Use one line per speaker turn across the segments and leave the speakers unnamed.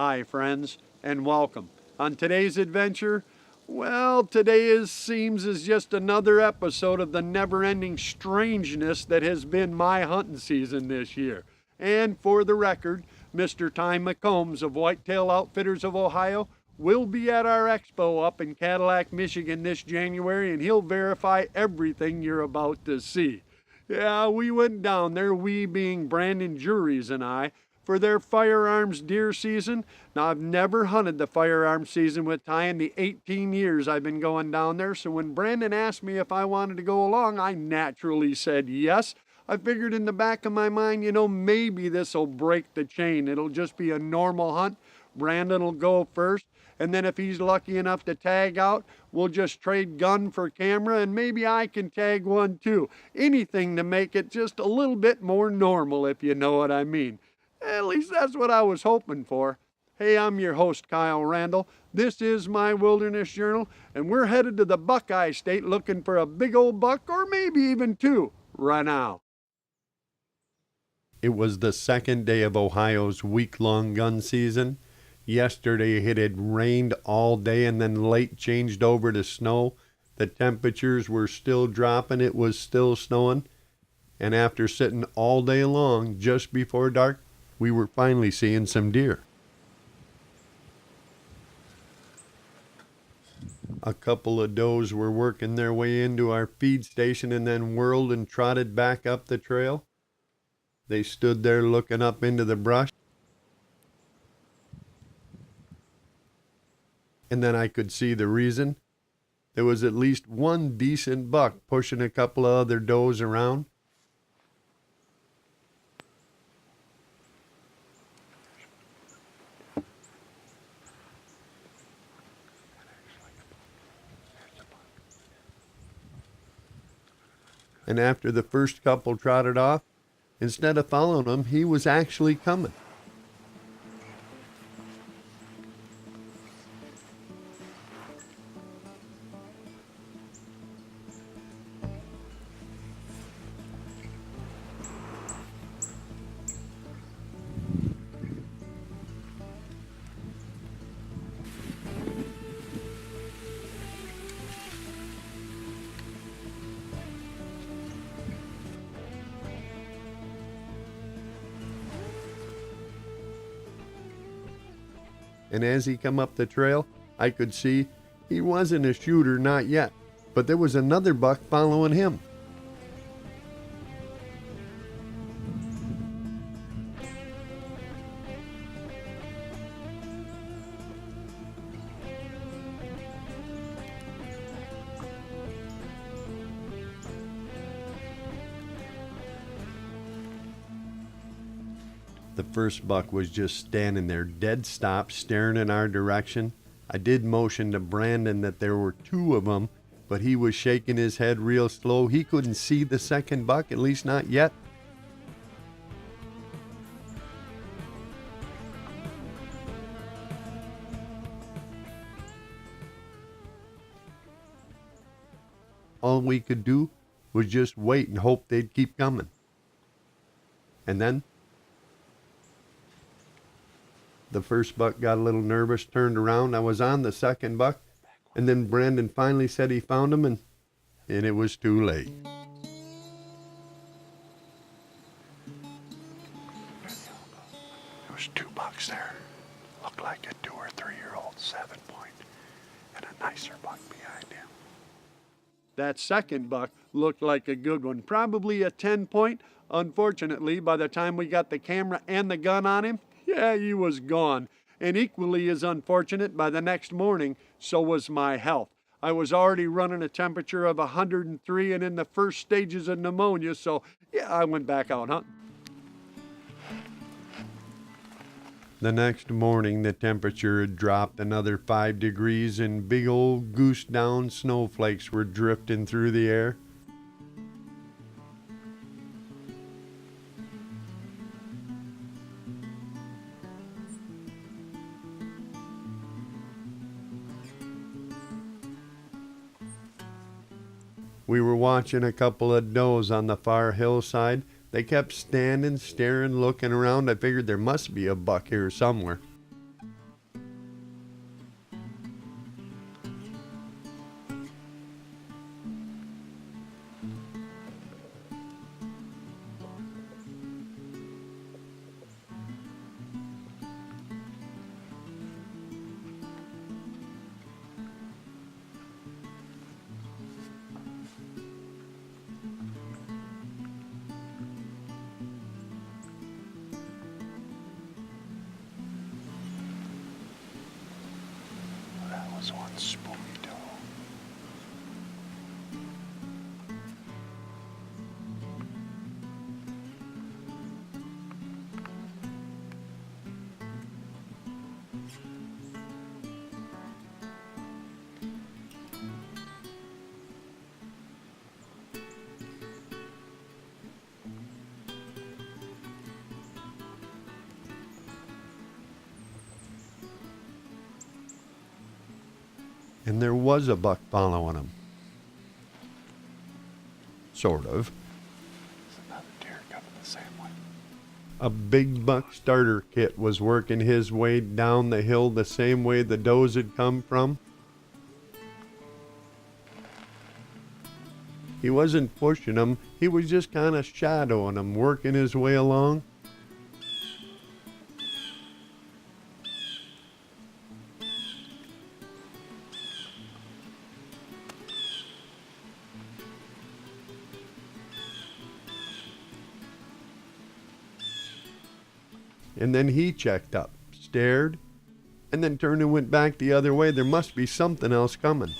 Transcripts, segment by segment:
Hi, friends, and welcome. On today's adventure, well, today seems as just another episode of the never-ending strangeness that has been my hunting season this year. And for the record, Mr. Ty McCombs of Whitetail Outfitters of Ohio will be at our expo up in Cadillac, Michigan this January, and he'll verify everything you're about to see. Yeah, we went down there, we being Brandon Juries and I, for their firearms deer season. Now, I've never hunted the firearms season with Ty in the 18 years I've been going down there, so when Brandon asked me if I wanted to go along, I naturally said yes. I figured in the back of my mind, maybe this'll break the chain. It'll just be a normal hunt. Brandon will go first, and then if he's lucky enough to tag out, we'll just trade gun for camera, and maybe I can tag one too. Anything to make it just a little bit more normal, if you know what I mean. At least that's what I was hoping for. Hey, I'm your host, Kyle Randall. This is my Wilderness Journal, and we're headed to the Buckeye State looking for a big old buck, or maybe even two, right now. It was the second day of Ohio's week-long gun season. Yesterday it had rained all day and then late changed over to snow. The temperatures were still dropping, it was still snowing. And after sitting all day long, just before dark, we were finally seeing some deer. A couple of does were working their way into our feed station and then whirled and trotted back up the trail. They stood there looking up into the brush. And then I could see the reason. There was at least one decent buck pushing a couple of other does around. And after the first couple trotted off, instead of following him, he was actually coming. And as he come up the trail, I could see he wasn't a shooter, not yet, but there was another buck following him. The first buck was just standing there, dead stop, staring in our direction. I did motion to Brandon that there were two of them, but he was shaking his head real slow. He couldn't see the second buck, at least not yet. All we could do was just wait and hope they'd keep coming. And then the first buck got a little nervous, turned around. I was on the second buck, and then Brandon finally said he found him, and it was too late.
There was two bucks there. Looked like a 2 or 3 year old 7-point, and a nicer buck behind him.
That second buck looked like a good one, probably a 10-point. Unfortunately, by the time we got the camera and the gun on him, yeah, he was gone. And equally as unfortunate, by the next morning, so was my health. I was already running a temperature of 103 and in the first stages of pneumonia, so yeah, I went back out hunting. The next morning, the temperature had dropped another 5 degrees and big old goose down snowflakes were drifting through the air. We were watching a couple of does on the far hillside. They kept standing, staring, looking around. I figured there must be a buck here somewhere.
spooky doe.
And there was a buck following him. Sort of.
There's another deer coming the same way.
A big buck starter kit was working his way down the hill the same way the does had come from. He wasn't pushing them, he was just kind of shadowing them, working his way along. And then he checked up, stared, and then turned and went back the other way. There must be something else coming.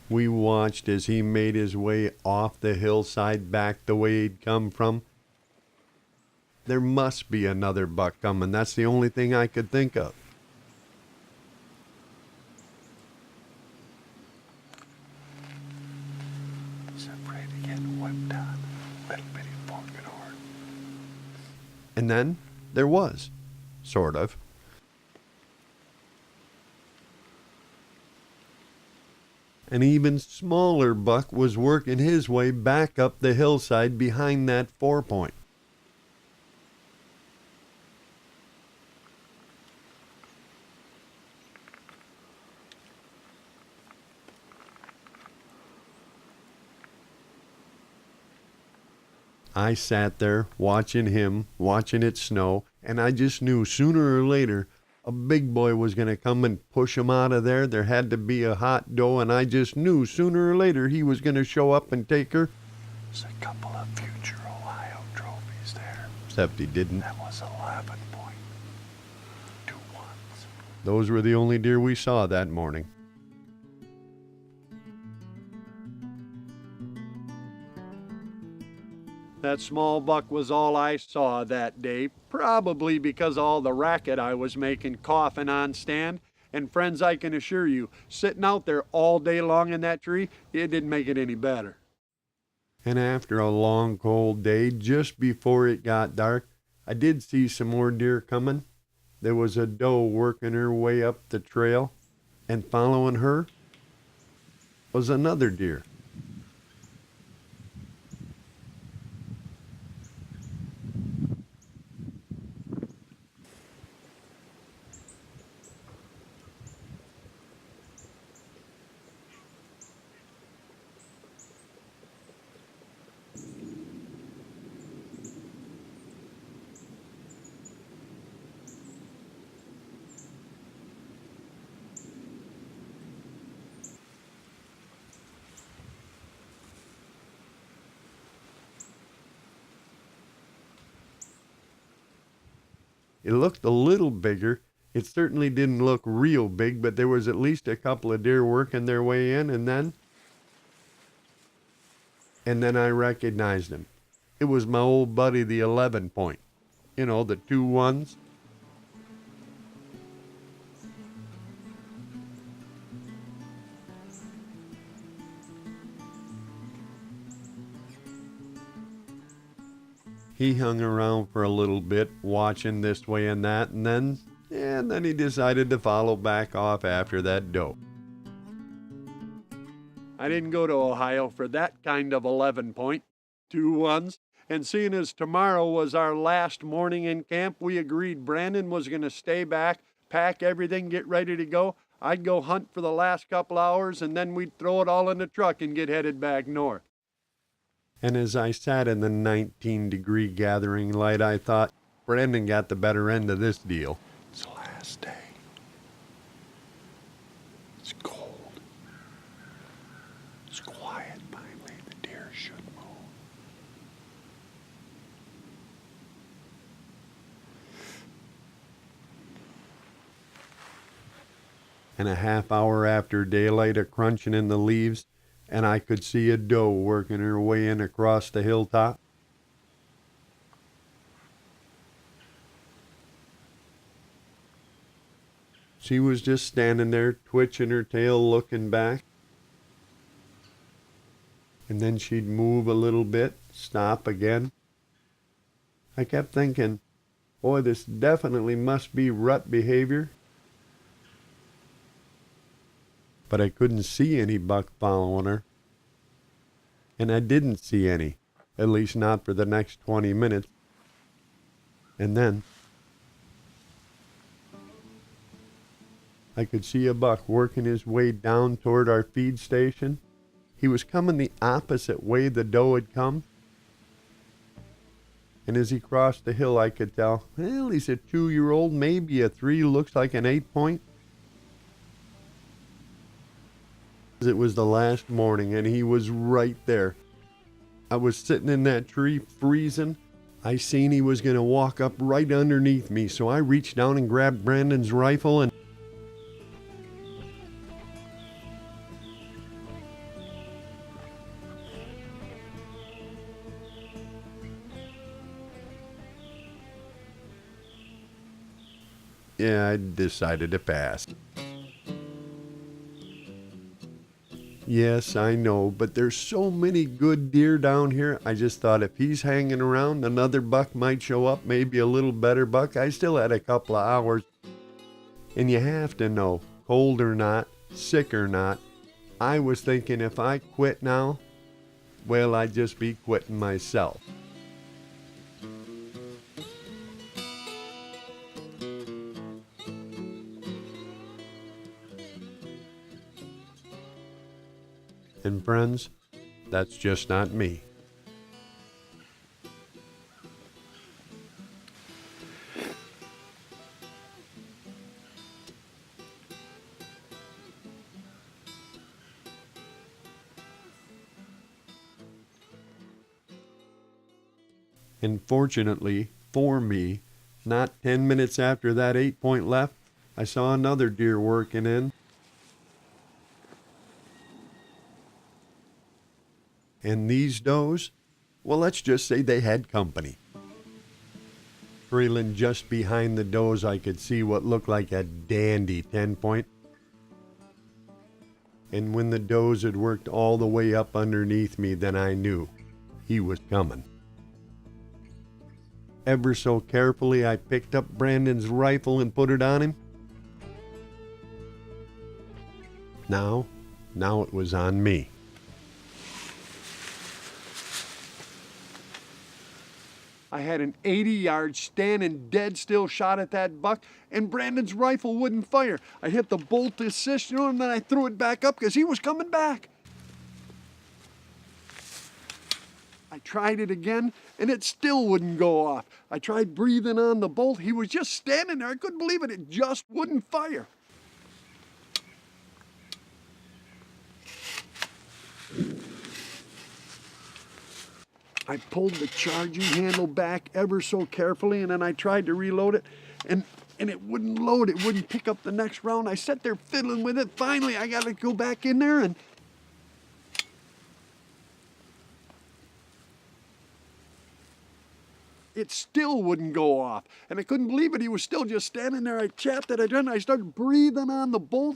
We watched as he made his way off the hillside back the way he'd come from. There must be another buck coming. That's the only thing I could think of.
He's afraid of getting whipped on. Little bitty forked horn.
And then there was, sort of. An even smaller buck was working his way back up the hillside behind that 4-point. I sat there watching him, watching it snow, and I just knew sooner or later a big boy was going to come and push him out of there. There had to be a hot doe, and I just knew sooner or later he was going to show up and take her.
There's a couple of future Ohio trophies there.
Except he didn't.
That was 11 point. 2 ones.
Those were the only deer we saw that morning. That small buck was all I saw that day, probably because of all the racket I was making coughing on stand. And friends, I can assure you, sitting out there all day long in that tree, it didn't make it any better. And after a long cold day, just before it got dark, I did see some more deer coming. There was a doe working her way up the trail, and following her was another deer. It looked a little bigger. It certainly didn't look real big, but there was at least a couple of deer working their way in, and then I recognized him. It was my old buddy, the 11 point. You know, the 2 ones. He hung around for a little bit, watching this way and that, and then he decided to follow back off after that doe. I didn't go to Ohio for that kind of 11 point, 2 ones, and seeing as tomorrow was our last morning in camp, we agreed Brandon was going to stay back, pack everything, get ready to go. I'd go hunt for the last couple hours, and then we'd throw it all in the truck and get headed back north. And as I sat in the 19-degree gathering light, I thought, Brandon got the better end of this deal.
It's the last day. It's cold. It's quiet finally. The deer should move.
And a half hour after daylight, a crunching in the leaves, and I could see a doe working her way in across the hilltop. She was just standing there, twitching her tail, looking back. And then she'd move a little bit, stop again. I kept thinking, boy, this definitely must be rut behavior. But I couldn't see any buck following her. And I didn't see any, at least not for the next 20 minutes. And then I could see a buck working his way down toward our feed station. He was coming the opposite way the doe had come. And as he crossed the hill, I could tell, well, he's a 2-year-old, maybe a 3, looks like an 8-point. It was the last morning, and he was right there. I was sitting in that tree, freezing. I seen he was going to walk up right underneath me, so I reached down and grabbed Brandon's rifle and I decided to pass. Yes, I know, but there's so many good deer down here. I just thought if he's hanging around, another buck might show up, maybe a little better buck. I still had a couple of hours. And you have to know, cold or not, sick or not, I was thinking if I quit now, well, I'd just be quitting myself. And friends, that's just not me. And fortunately for me, not 10 minutes after that 8-point left, I saw another deer working in. And these does, well, let's just say they had company. Trailing just behind the does, I could see what looked like a dandy 10-point. And when the does had worked all the way up underneath me, then I knew he was coming. Ever so carefully, I picked up Brandon's rifle and put it on him. Now it was on me. I had an 80-yard standing dead still shot at that buck, and Brandon's rifle wouldn't fire. I hit the bolt assist, and then I threw it back up because he was coming back. I tried it again, and it still wouldn't go off. I tried breathing on the bolt. He was just standing there. I couldn't believe it. It just wouldn't fire. I pulled the charging handle back ever so carefully, and then I tried to reload it, and it wouldn't load. It wouldn't pick up the next round. I sat there fiddling with it. Finally, I got to go back in there, and it still wouldn't go off. And I couldn't believe it. He was still just standing there. I chapped it. I started breathing on the bolt.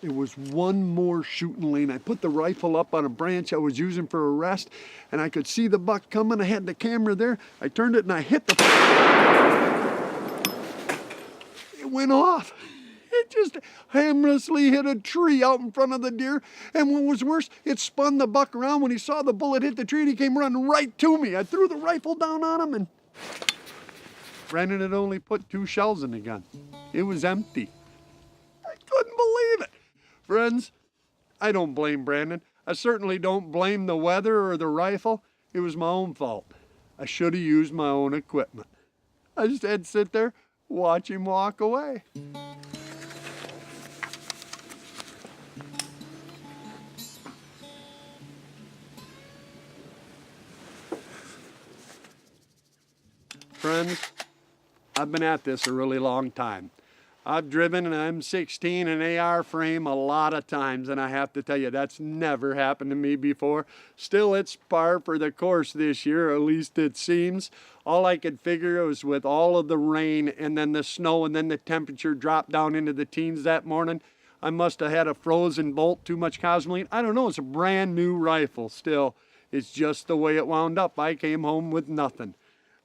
There was one more shooting lane. I put the rifle up on a branch I was using for a rest, and I could see the buck coming. I had the camera there. I turned it and I hit the... It went off. It just harmlessly hit a tree out in front of the deer. And what was worse, it spun the buck around. When he saw the bullet hit the tree, and he came running right to me. I threw the rifle down on him, and Brandon had only put 2 shells in the gun. It was empty. I couldn't believe it. Friends, I don't blame Brandon. I certainly don't blame the weather or the rifle. It was my own fault. I should have used my own equipment. I just had to sit there, watch him walk away. Friends, I've been at this a really long time. I've driven an M16 and AR frame a lot of times, and I have to tell you, that's never happened to me before. Still, it's par for the course this year, or at least it seems. All I could figure was with all of the rain and then the snow and then the temperature dropped down into the teens that morning, I must have had a frozen bolt, too much cosmoline. I don't know, it's a brand new rifle still. It's just the way it wound up. I came home with nothing.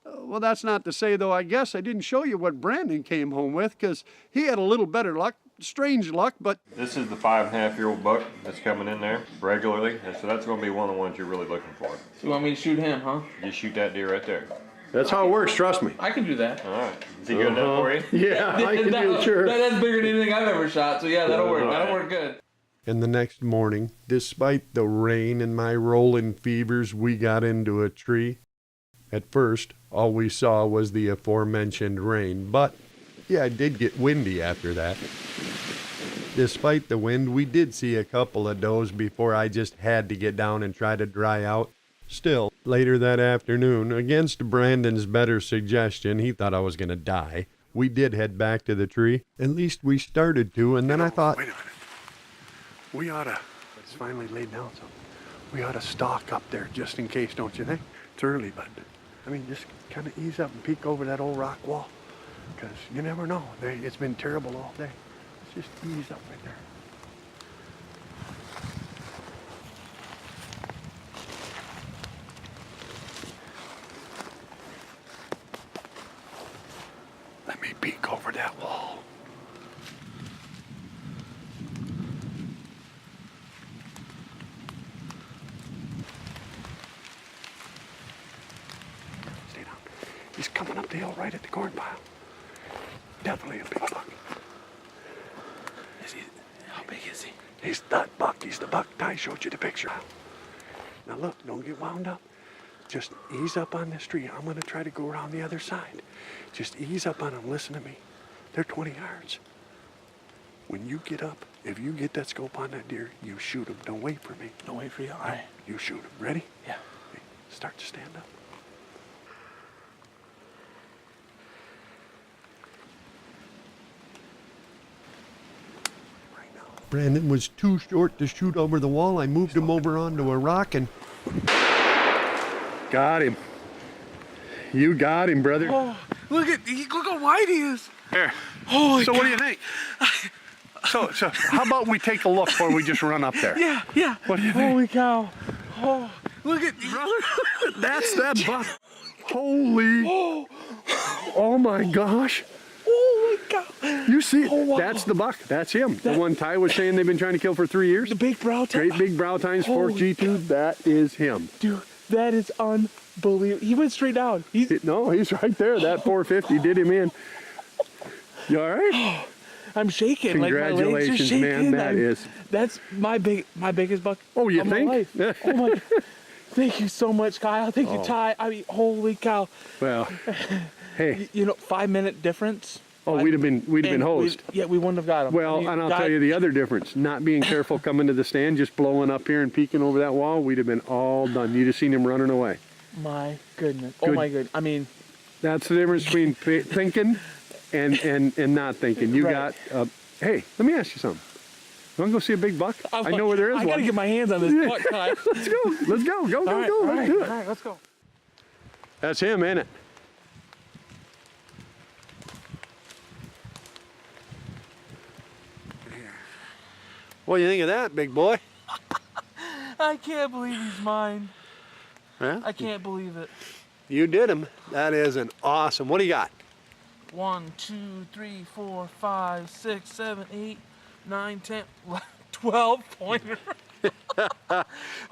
Well, that's not to say, though, I guess I didn't show you what Brandon came home with, because he had a little better luck, strange luck, but...
This is the 5.5-year-old buck that's coming in there regularly, and so that's going to be one of the ones you're really looking for.
So you want me to shoot him, huh?
You shoot that deer right there.
That's how it works, trust me.
I can do that.
All right. Is he good enough for you?
Yeah, I can do it, sure.
That's bigger than anything I've ever shot, so yeah, that'll work. That'll work good.
And the next morning, despite the rain and my rolling fevers, we got into a tree. At first, all we saw was the aforementioned rain, but yeah, it did get windy after that. Despite the wind, we did see a couple of does before I just had to get down and try to dry out. Still, later that afternoon, against Brandon's better suggestion, he thought I was going to die, we did head back to the tree. At least we started to, and then I thought...
Wait a minute. We ought to, it's finally laid down, so we ought to stalk up there just in case, don't you think? It's early, but I mean, just kind of ease up and peek over that old rock wall, because you never know. It's been terrible all day. Let's just ease up right there. Let me peek over that wall. Stay down. He's coming up the hill right at the corn pile. Definitely a big buck.
Is he? How big is he?
He's that buck. He's the buck Ty showed you the picture. Now look, don't get wound up. Just ease up on this tree. I'm going to try to go around the other side. Just ease up on them. Listen to me. They're 20 yards. When you get up, if you get that scope on that deer, you shoot him. Don't wait for me.
Don't wait for you. All right.
You shoot him. Ready?
Yeah.
Okay. Start to stand up. Right now.
Brandon was too short to shoot over the wall. I moved him over onto a rock and... Got him. You got him, brother.
Oh, look how wide he is.
Here.
Holy
So what do you think? So how about we take a look before we just run up there?
Yeah, yeah.
What do you think?
Holy cow. Oh, look at
Brother, that's that buck. Holy. Oh my gosh.
Holy cow.
You see,
Oh, wow.
that's the buck. That's him. The one Ty was saying they've been trying to kill for 3 years.
The big brow tine.
Great big brow tines, fork
Holy
G2. That is him.
Dude, that is unbelievable. He went straight down.
No, he's right there. That 450 did him in. You all right?
I'm shaking. Like my legs are
Congratulations,
shaking.
man.
That's my biggest buck.
Oh, you
of my
think?
life. Oh my! Thank you so much, Kyle. Thank you, Ty. I mean, holy cow.
Well, hey.
You know, 5-minute difference.
Oh, we'd have been hosed.
Yeah, we wouldn't have got him.
Well, and I'll tell you the other difference. Not being careful coming to the stand, just blowing up here and peeking over that wall, we'd have been all done. You'd have seen him running away.
My goodness. Oh
Good.
my goodness. I mean,
That's the difference between thinking and not thinking. You
Right.
got, hey, let me ask you something. You want to go see a big buck? I know where there is
I
one.
gotta get my hands on this buck, Ty.
Let's go. Let's go. Go,
All right,
go.
all
Let's
right,
do it.
all right, let's go.
That's him, ain't it? What do you think of that, big boy?
I can't believe he's mine.
Yeah?
I can't believe it.
You did him. That is an awesome. What do you got?
1, 2, 3, 4, 5, 6, 7, 8, 9, 10, 12 pointer.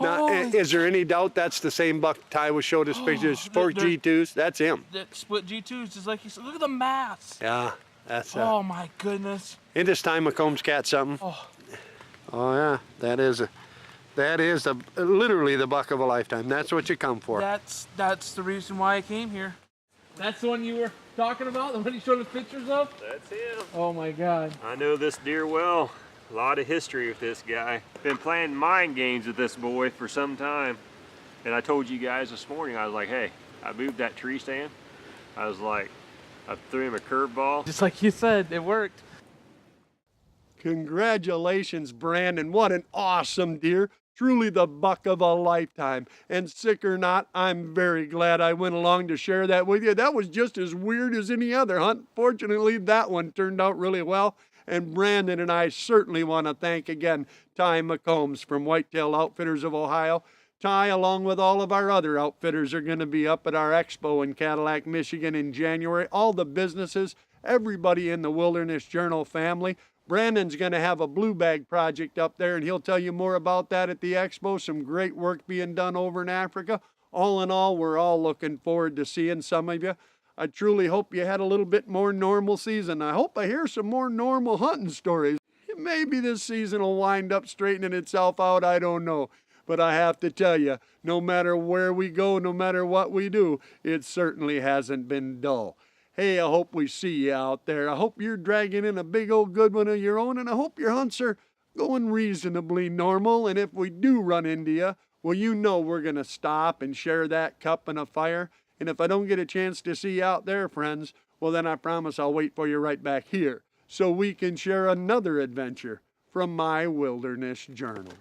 Now, is there any doubt that's the same buck Ty was showed us pictures for
they're-
G2s? That's him.
That split G2s, just like you said. Look at the mass.
Yeah. That's
Oh my goodness.
ain't this Ty McCombs cat something?
Oh,
Oh yeah, that is literally the buck of a lifetime. That's what you come for.
that's the reason why I came here. That's the one you were talking about? The one you showed us pictures of?
That's him.
Oh my God.
I know this deer well. A lot of history with this guy. Been playing mind games with this boy for some time. And I told you guys this morning, I was like, hey, I moved that tree stand. I was like, I threw him a curveball.
Just like you said, it worked.
Congratulations, Brandon. What an awesome deer. Truly the buck of a lifetime. And sick or not, I'm very glad I went along to share that with you. That was just as weird as any other hunt. Fortunately, that one turned out really well. And Brandon and I certainly want to thank again Ty McCombs from Whitetail Outfitters of Ohio. Ty, along with all of our other outfitters, are going to be up at our expo in Cadillac, Michigan in January. All the businesses, everybody in the Wilderness Journal family. Brandon's going to have a blue bag project up there, and he'll tell you more about that at the expo. Some great work being done over in Africa. All in all, we're all looking forward to seeing some of you. I truly hope you had a little bit more normal season. I hope I hear some more normal hunting stories. Maybe this season will wind up straightening itself out, I don't know. But I have to tell you, no matter where we go, no matter what we do, it certainly hasn't been dull. Hey, I hope we see you out there. I hope you're dragging in a big old good one of your own, and I hope your hunts are going reasonably normal. And if we do run into you, well, you know we're going to stop and share that cup and a fire. And if I don't get a chance to see you out there, friends, well, then I promise I'll wait for you right back here so we can share another adventure from my Wilderness Journal.